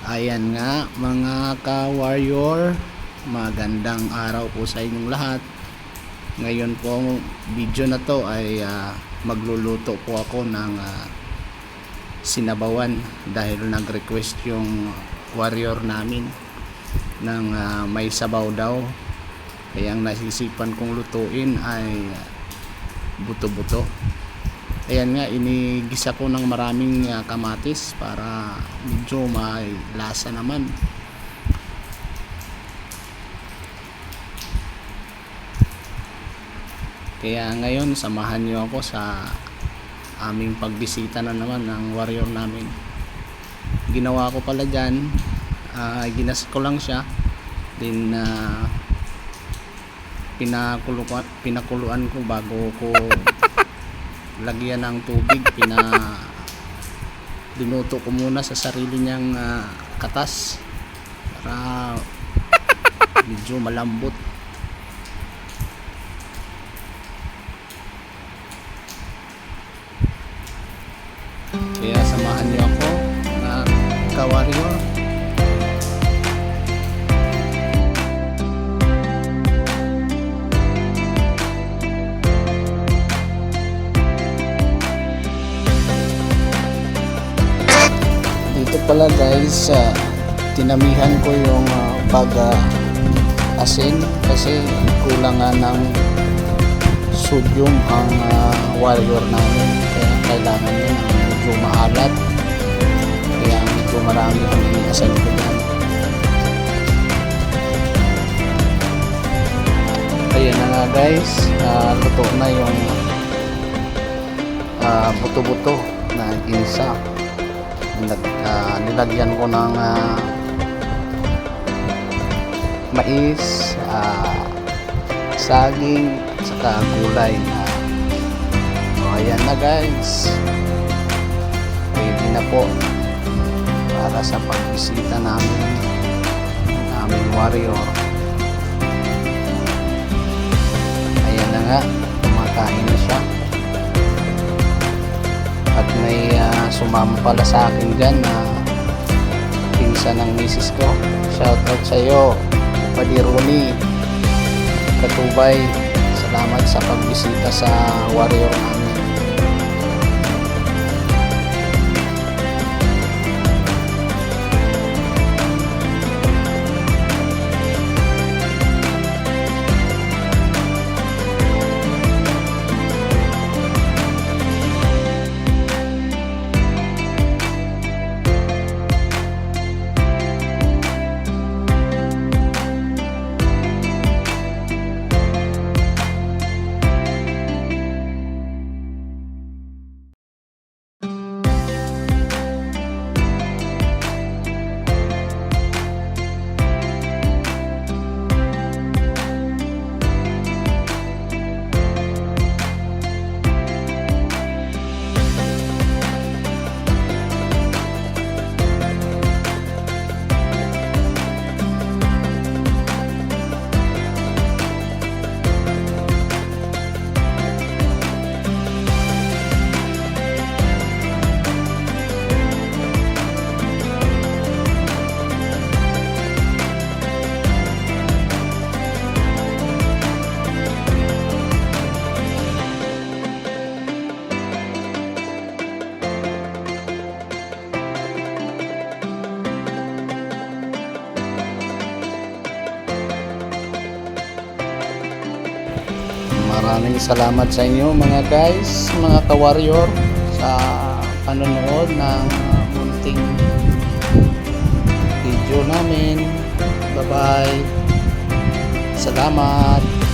Ayan nga mga ka-warrior, magandang araw po sa inyong lahat. Ngayon po video na to ay magluluto po ako ng sinabawan dahil nag-request yung warrior namin ng may sabaw daw. Kaya ang nasisipan kong lutuin ay buto-buto. Ayan nga, inigisa ko ng maraming kamatis para medyo may lasa naman. Kaya ngayon samahan niyo ako sa aming pagbisita na naman ng warrior namin. Ginawa ko pala dyan, ginas ko lang siya, then pinakuluan ko bago ko lagyan ng tubig. Dinuto ko muna sa sarili niyang katas para medyo malambot. Kaya samahan niyo ako na ka-warrior. Dito pala guys, tinamihan ko yung asin kasi kulang nga ng sodium ang warrior namin, kaya kailangan nyo ng medyo maalat, kaya medyo marami ang iniasin ko yan. Ayan na nga guys, luto na yung buto-buto na ginisa. Nilagyan ko ng mais, saging at saka gulay na. Ayan na guys, ready na po para sa pagbisita namin warrior. Ayan na nga, kumakain na siya. At may sumama pala sa akin dyan na pinsan ng misis ko. Shoutout sa iyo, Padiruni Katubay. Salamat sa pagbisita sa warrior namin. Maraming salamat sa inyo mga guys, mga ka-warrior, sa panonood ng munting video namin. Bye bye, salamat.